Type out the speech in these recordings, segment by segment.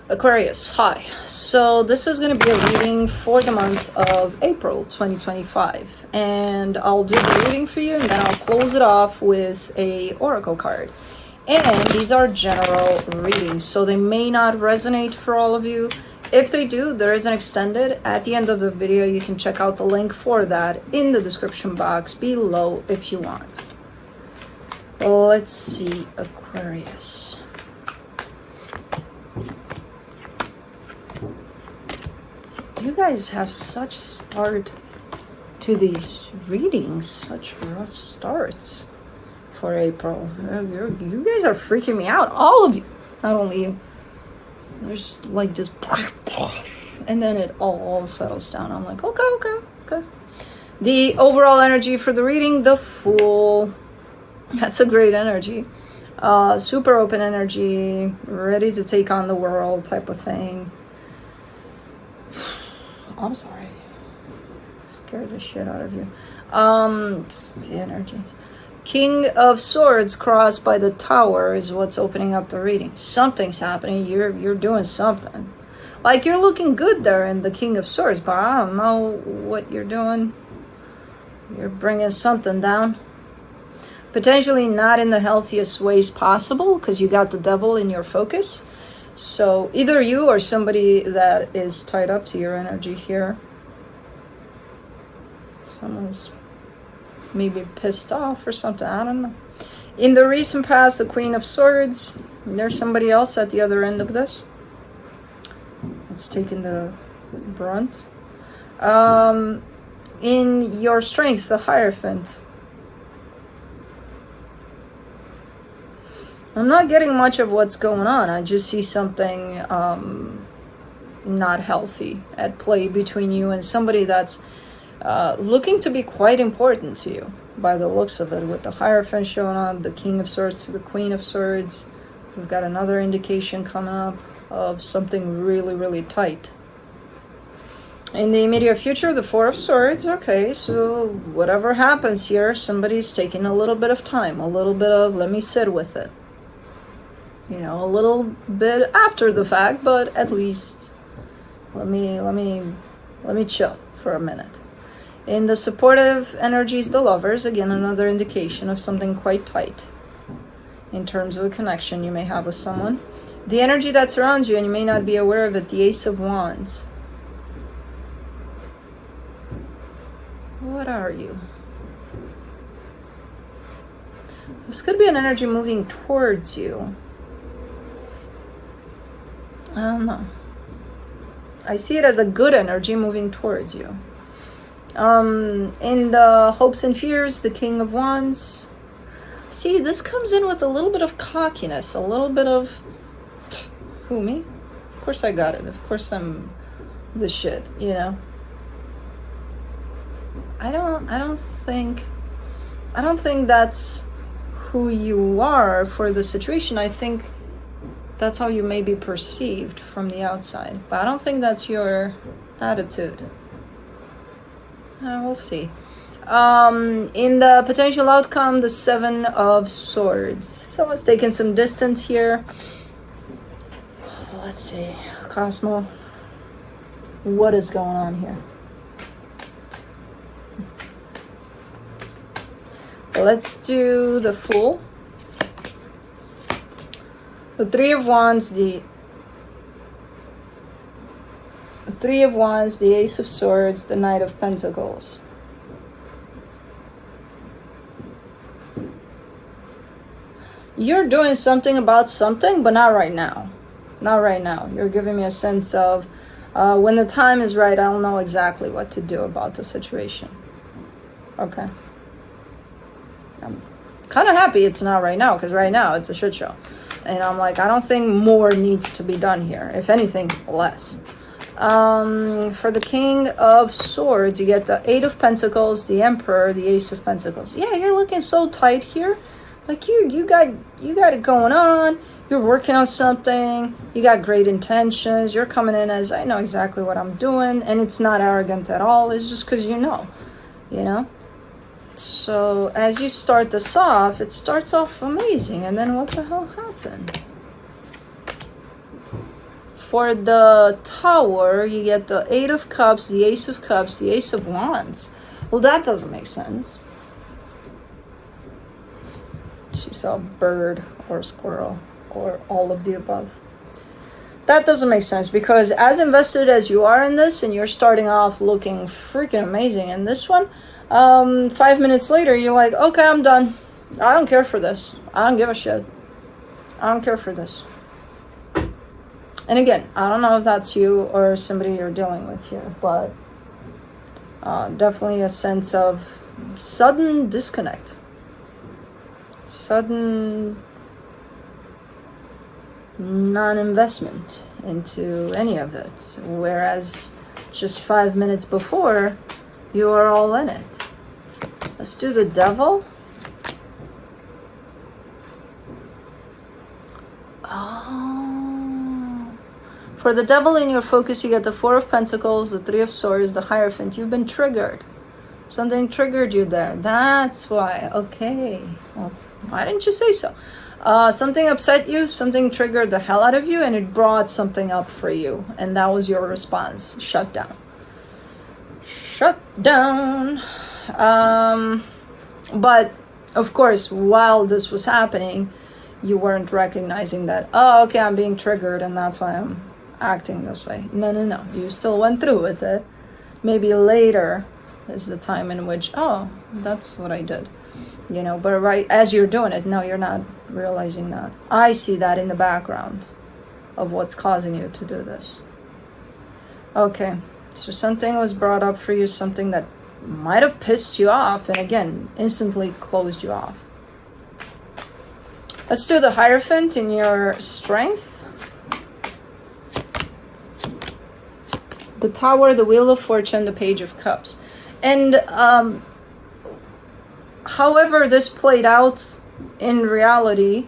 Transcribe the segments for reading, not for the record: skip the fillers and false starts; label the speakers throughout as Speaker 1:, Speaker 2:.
Speaker 1: Aquarius, hi. So this is going to be a reading for the month of April 2025. And I'll do the reading for you and then I'll close it off with a oracle card. And these are general readings, so they may not resonate for all of you. If they do, there is an extended. At the end of the video, you can check out the link for that in the description box below if you want. Let's see, Aquarius. You guys have such start to these readings, such rough starts for April. You guys are freaking me out, all of you, not only you. There's like just, and then it all settles down. I'm like, okay. The overall energy for the reading, the Fool. That's a great energy. Super open energy, ready to take on the world type of thing. I'm sorry. Scared the shit out of you. The energies. King of Swords crossed by the Tower is what's opening up the reading. Something's happening. You're doing something. Like, you're looking good there in the King of Swords, but I don't know what you're doing. You're bringing something down. Potentially not in the healthiest ways possible, because you got the devil in your focus. So either you or somebody that is tied up to your energy here. Someone's maybe pissed off or something. I don't know. In the recent past, the Queen of Swords. There's somebody else at the other end of this. It's taking the brunt. In your strength, the Hierophant. I'm not getting much of what's going on. I just see something not healthy at play between you and somebody that's looking to be quite important to you by the looks of it. With the Hierophant showing up, the King of Swords to the Queen of Swords. We've got another indication coming up of something really, really tight. In the immediate future, the Four of Swords. Okay, so whatever happens here, somebody's taking a little bit of time, a little bit of let me sit with it. You know, a little bit after the fact, but at least let me chill for a minute. In the supportive energies, the Lovers, again another indication of something quite tight in terms of a connection you may have with someone. The energy that surrounds you, and you may not be aware of it, the Ace of Wands. What are you? This could be an energy moving towards you. I don't know. I see it as a good energy moving towards you. In the hopes and fears, the King of Wands. See, this comes in with a little bit of cockiness, a little bit of, who, me? Of course I got it. Of course I'm the shit, you know. I don't think that's who you are for the situation. I think that's how you may be perceived from the outside. But I don't think that's your attitude. We'll see. In the potential outcome, the Seven of Swords. Someone's taking some distance here. Let's see. Cosmo. What is going on here? Let's do the Fool. The Three of Wands, the Ace of Swords, the Knight of Pentacles. You're doing something about something, but not right now. Not right now. You're giving me a sense of when the time is right, I'll know exactly what to do about the situation. Okay. I'm kind of happy it's not right now, because right now it's a shit show. And I'm like, I don't think more needs to be done here. If anything, less. For the King of Swords, you get the Eight of Pentacles, the Emperor, the Ace of Pentacles. Yeah, you're looking so tight here. Like you got it going on. You're working on something. You got great intentions. You're coming in as, I know exactly what I'm doing. And it's not arrogant at all. It's just because you know. So as you start this off, it starts off amazing, and then what the hell happened? For the Tower, you get the Eight of Cups, the Ace of Cups, the Ace of Wands. Well, that doesn't make sense. She saw a bird or a squirrel or all of the above. That doesn't make sense, because as invested as you are in this, and you're starting off looking freaking amazing in this one, 5 minutes later, you're like, okay, I'm done. I don't care for this. I don't give a shit. I don't care for this. And again, I don't know if that's you or somebody you're dealing with here, but definitely a sense of sudden disconnect. Sudden non-investment into any of it. Whereas just 5 minutes before, you are all in it. Let's do the Devil. Oh. For the Devil in your focus, you get the Four of Pentacles, the Three of Swords, the Hierophant. You've been triggered. Something triggered you there. That's why. Okay. Well, why didn't you say so? Something upset you, something triggered the hell out of you, and it brought something up for you. And that was your response. Shut down. Shut down. But, of course, while this was happening, you weren't recognizing that, oh, okay, I'm being triggered, and that's why I'm acting this way. No. You still went through with it. Maybe later is the time in which, oh, that's what I did. You know, but right as you're doing it, no, you're not realizing that. I see that in the background of what's causing you to do this. Okay, so something was brought up for you, something that might have pissed you off, and again, instantly closed you off. Let's do the Hierophant in your strength. The Tower, the Wheel of Fortune, the Page of Cups. And however this played out in reality,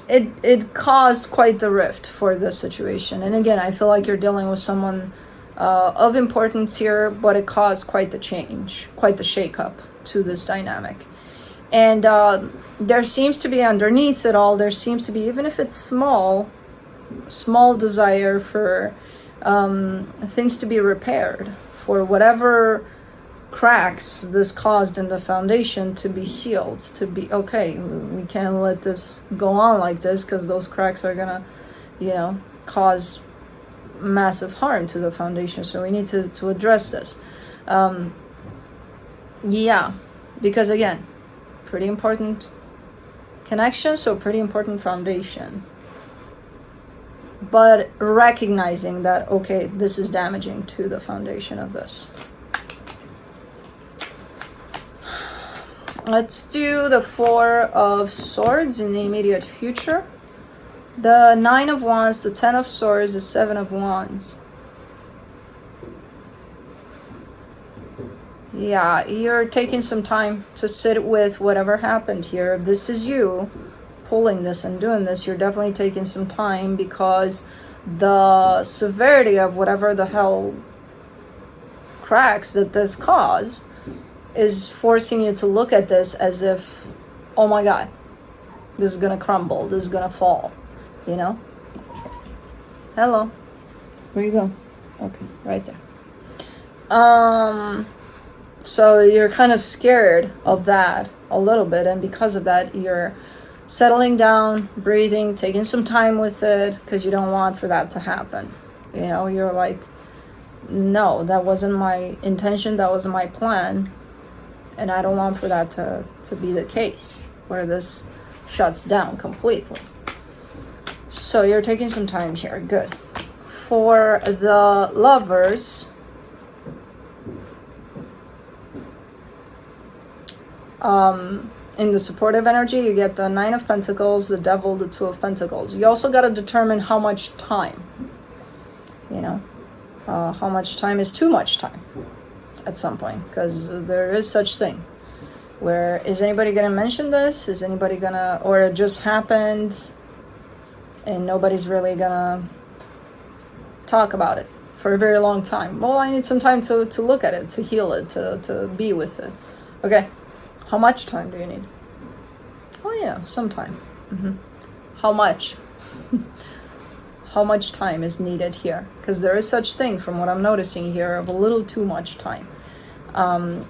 Speaker 1: it caused quite the rift for this situation. And again, I feel like you're dealing with someone of importance here, but it caused quite the change, quite the shakeup to this dynamic. And there seems to be underneath it all, there seems to be, even if it's small desire for things to be repaired, for whatever cracks this caused in the foundation to be sealed, to be okay. We can't let this go on like this, because those cracks are gonna, cause massive harm to the foundation. So we need to address this. Yeah, because again, pretty important connection, so pretty important foundation. But recognizing that, okay, this is damaging to the foundation of this. Let's do the Four of Swords in the immediate future. The Nine of Wands, the Ten of Swords, the Seven of Wands. Yeah, you're taking some time to sit with whatever happened here. If this is you pulling this and doing this, you're definitely taking some time, because the severity of whatever the hell cracks that this caused is forcing you to look at this as if, oh my God, this is gonna crumble, this is gonna fall, Hello, where you go? Okay, right there. So you're kind of scared of that a little bit, and because of that, you're settling down, breathing, taking some time with it, because you don't want for that to happen. You're like, no, that wasn't my intention, that wasn't my plan, and I don't want for that to be the case, where this shuts down completely. So you're taking some time here, good. For the Lovers, in the supportive energy, you get the Nine of Pentacles, the Devil, the Two of Pentacles. You also got to determine how much time, how much time is too much time at some point, because there is such thing where, is anybody going to mention this? Is anybody going to, or it just happened and nobody's really going to talk about it for a very long time? Well, I need some time to look at it, to heal it, to be with it. Okay. How much time do you need? Oh yeah, some time. How much? how much time is needed here, because there is such thing from what I'm noticing here of a little too much time,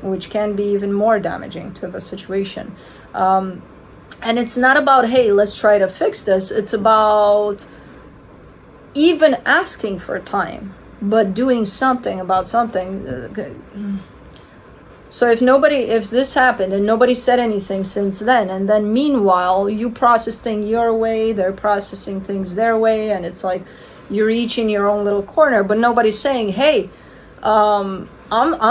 Speaker 1: which can be even more damaging to the situation. And it's not about, hey, let's try to fix this. It's about even asking for time, but doing something about something. So if this happened and nobody said anything since then, and then meanwhile you process things your way, they're processing things their way, and it's like you're each in your own little corner, but nobody's saying, hey, I'm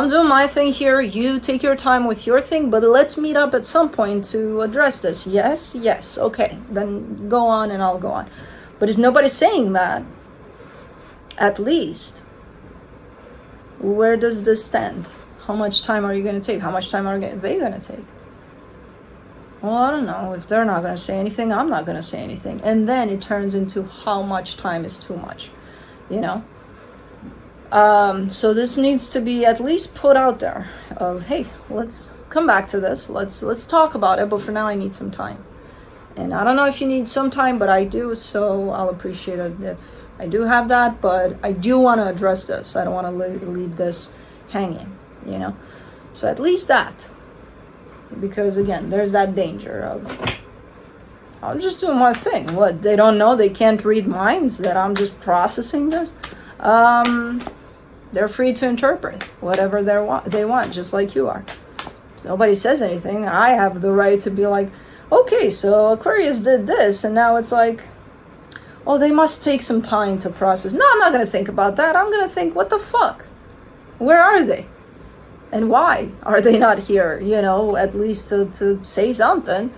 Speaker 1: doing my thing here, you take your time with your thing, but let's meet up at some point to address this. Yes, okay, then go on and I'll go on. But if nobody's saying that, at least, where does this stand? How much time are you going to take? How much time are they going to take? Well, I don't know. If they're not going to say anything, I'm not going to say anything. And then it turns into how much time is too much, you know? So this needs to be at least put out there of, hey, let's come back to this. Let's talk about it. But for now, I need some time. And I don't know if you need some time, but I do. So I'll appreciate it if I do have that. But I do want to address this. I don't want to leave this hanging, you know? So at least that. Because again, there's that danger of, I'm just doing my thing. What, they don't know, they can't read minds, that I'm just processing this? They're free to interpret whatever they want, just like you are. Nobody says anything. I have the right to be like, okay, so Aquarius did this, and now it's like, oh, they must take some time to process. No, I'm not going to think about that. I'm going to think, what the fuck? Where are they? And why are they not here? You know, at least to say something.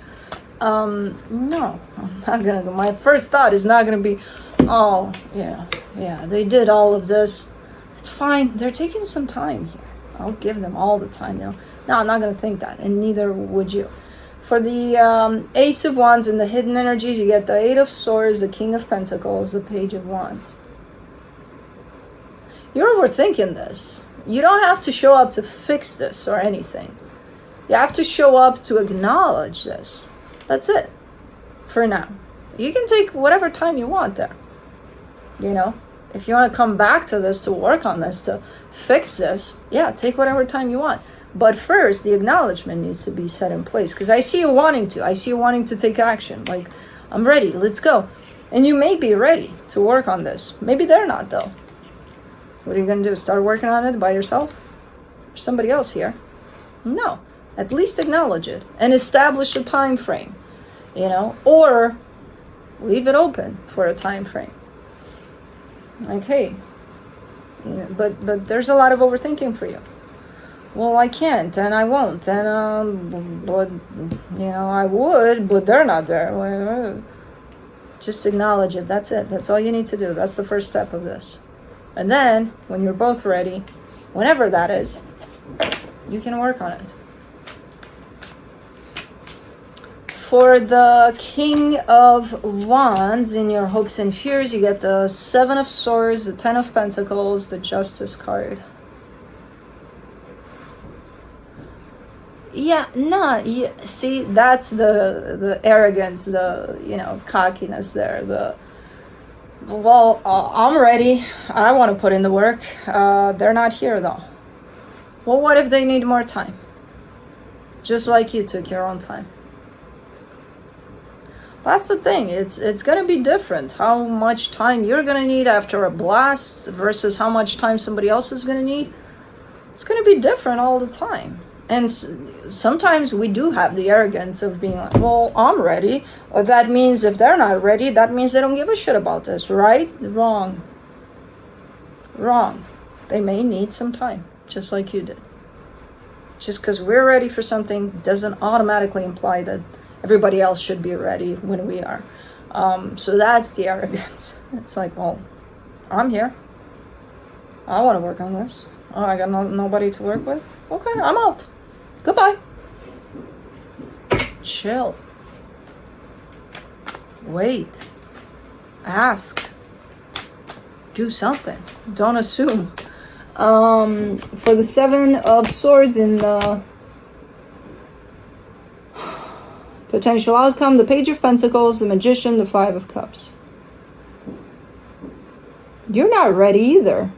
Speaker 1: No, I'm not going to. My first thought is not going to be, oh, yeah, they did all of this. It's fine. They're taking some time here. I'll give them all the time, you know. No, I'm not going to think that, and neither would you. For the Ace of Wands and the hidden energies, you get the Eight of Swords, the King of Pentacles, the Page of Wands. You're overthinking this. You don't have to show up to fix this or anything. You have to show up to acknowledge this. That's it. For now. You can take whatever time you want there. You know? If you want to come back to this, to work on this, to fix this, yeah, take whatever time you want. But first, the acknowledgement needs to be set in place. Because I see you wanting to. I see you wanting to take action. Like, I'm ready. Let's go. And you may be ready to work on this. Maybe they're not, though. What are you going to do? Start working on it by yourself? Or somebody else here? No. At least acknowledge it. And establish a time frame. You know? Or leave it open for a time frame. Like, hey. You know, but there's a lot of overthinking for you. Well, I can't, and I won't, and, but, you know, I would, but they're not there. Just acknowledge it. That's it. That's all you need to do. That's the first step of this. And then, when you're both ready, whenever that is, you can work on it. For the King of Wands, in your hopes and fears, you get the Seven of Swords, the Ten of Pentacles, the Justice card. See, that's the arrogance, the, you know, cockiness there. I'm ready. I want to put in the work. They're not here, though. Well, what if they need more time? Just like you took your own time. That's the thing. It's going to be different. How much time you're going to need after a blast versus how much time somebody else is going to need. It's going to be different all the time. And sometimes we do have the arrogance of being like, well, I'm ready. Or that means if they're not ready, that means they don't give a shit about this, right? Wrong. They may need some time, just like you did. Just because we're ready for something doesn't automatically imply that everybody else should be ready when we are. So that's the arrogance. It's like, well, I'm here. I want to work on this. Oh, I got nobody to work with? Okay, I'm out. Goodbye. Chill. Wait. Ask. Do something. Don't assume. For the Seven of Swords in the potential outcome, the Page of Pentacles, the Magician, the Five of Cups. You're not ready either.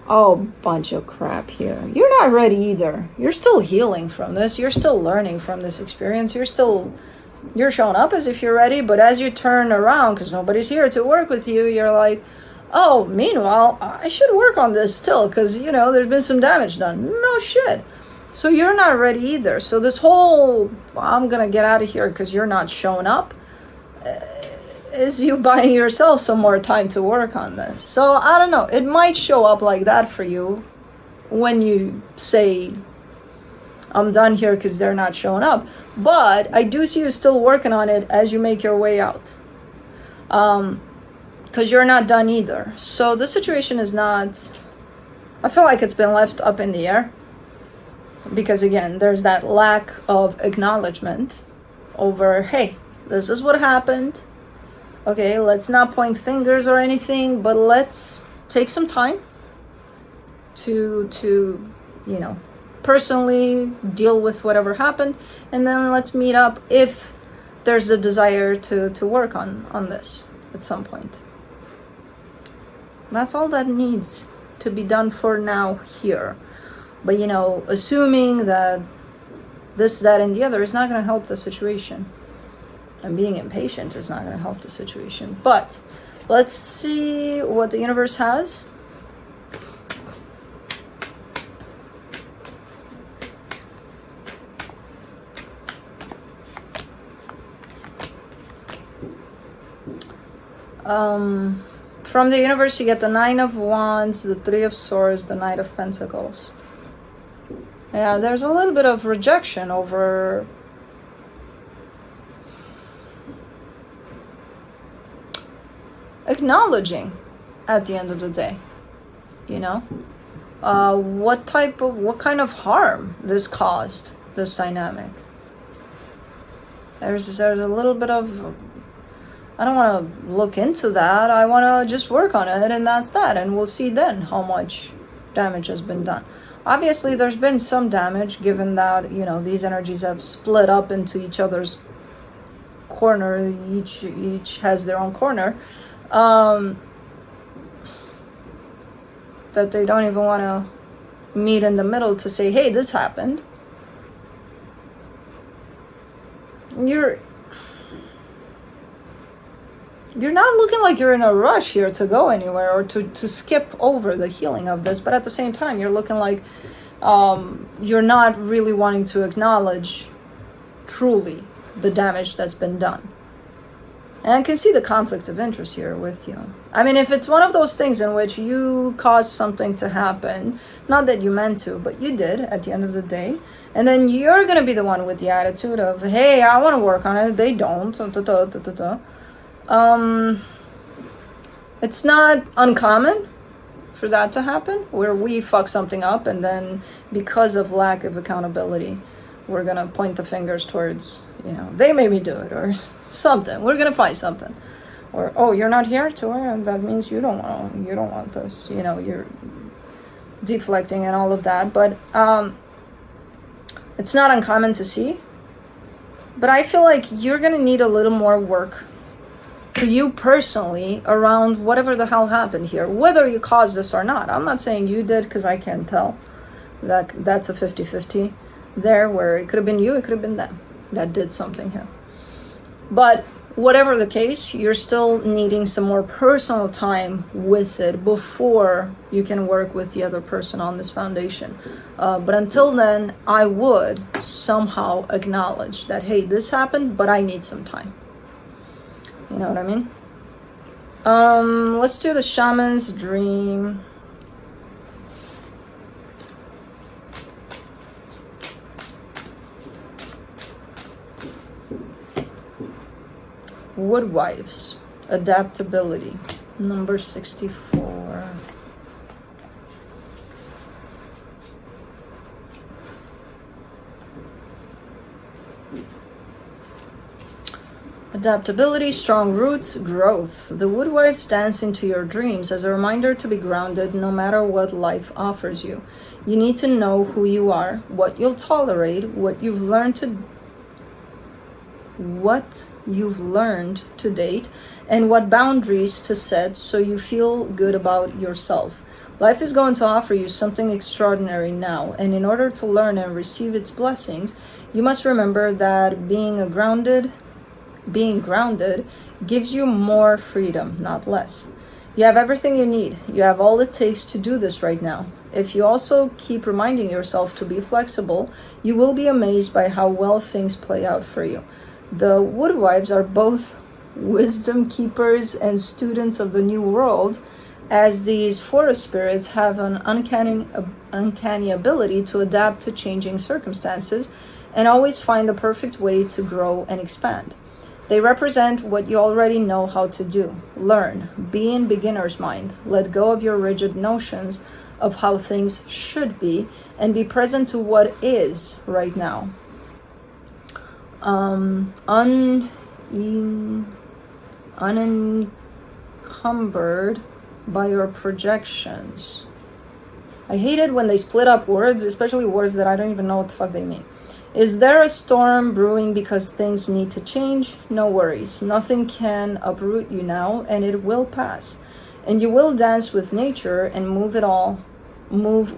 Speaker 1: Oh, bunch of crap here. You're not ready either. You're still healing from this. You're still learning from this experience. You're showing up as if you're ready, but as you turn around, because nobody's here to work with you, you're like, oh, meanwhile, I should work on this still, because, there's been some damage done. No shit. So you're not ready either. So this whole, I'm going to get out of here because you're not showing up, is you buying yourself some more time to work on this. So I don't know. It might show up like that for you when you say, I'm done here because they're not showing up. But I do see you still working on it as you make your way out. Because you're not done either. So the situation is not, I feel like it's been left up in the air. Because again, there's that lack of acknowledgement over, hey, this is what happened. Okay, let's not point fingers or anything, but let's take some time to personally deal with whatever happened, and then let's meet up if there's a desire to work on this at some point. That's all that needs to be done for now here. But assuming that this, that, and the other is not going to help the situation. And being impatient is not going to help the situation. But let's see what the universe has. From the universe, you get the Nine of Wands, the Three of Swords, the Knight of Pentacles. Yeah, there's a little bit of rejection over acknowledging at the end of the day, what kind of harm this caused, this dynamic. There's a little bit of, I don't want to look into that. I want to just work on it, and that's that. And we'll see then how much damage has been done. Obviously, there's been some damage, given that, these energies have split up into each other's corner. Each has their own corner. That they don't even want to meet in the middle to say, hey, this happened. You're not looking like you're in a rush here to go anywhere or to skip over the healing of this, but at the same time, you're looking like you're not really wanting to acknowledge truly the damage that's been done. And I can see the conflict of interest here with you. I mean, if it's one of those things in which you caused something to happen, not that you meant to, but you did at the end of the day, and then you're going to be the one with the attitude of, hey, I want to work on it, they don't, it's not uncommon for that to happen, where we fuck something up and then because of lack of accountability, we're going to point the fingers towards, they made me do it or something. We're going to find something. Or, oh, you're not here to her? That means you don't want this. You're deflecting and all of that. But it's not uncommon to see. But I feel like you're going to need a little more work for you personally around whatever the hell happened here, whether you caused this or not. I'm not saying you did, because I can't tell. That's a 50-50 there, where it could have been you, it could have been them that did something here. But whatever the case, you're still needing some more personal time with it before you can work with the other person on this foundation. But until then, I would somehow acknowledge that, hey, this happened, but I need some time. You know what I mean? Let's do the Shaman's Dream. Woodwives, adaptability, number 64. Adaptability, strong roots, growth. The woodwives dance into your dreams as a reminder to be grounded no matter what life offers you. You need to know who you are, what you'll tolerate, what you've learned to what you've learned to date and what boundaries to set so you feel good about yourself. Life is going to offer you something extraordinary now, and in order to learn and receive its blessings, you must remember that being grounded gives you more freedom, not less. You have everything you need. You have all it takes to do this right now. If you also keep reminding yourself to be flexible, you will be amazed by how well things play out for you. The Woodwives are both wisdom keepers and students of the new world, as these forest spirits have an uncanny ability to adapt to changing circumstances and always find the perfect way to grow and expand. They represent what you already know how to do. Learn, be in beginner's mind, let go of your rigid notions of how things should be, and be present to what is right now. Unencumbered by your projections. I hate it when they split up words, especially words that I don't even know what the fuck they mean. Is there a storm brewing because things need to change? No worries. Nothing can uproot you now, and it will pass. And you will dance with nature and move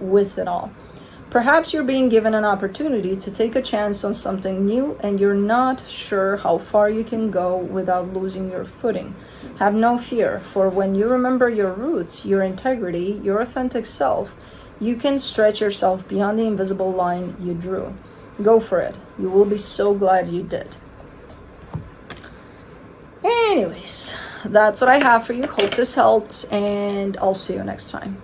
Speaker 1: with it all. Perhaps you're being given an opportunity to take a chance on something new, and you're not sure how far you can go without losing your footing. Have no fear, for when you remember your roots, your integrity, your authentic self, you can stretch yourself beyond the invisible line you drew. Go for it. You will be so glad you did. Anyways, that's what I have for you. Hope this helped, and I'll see you next time.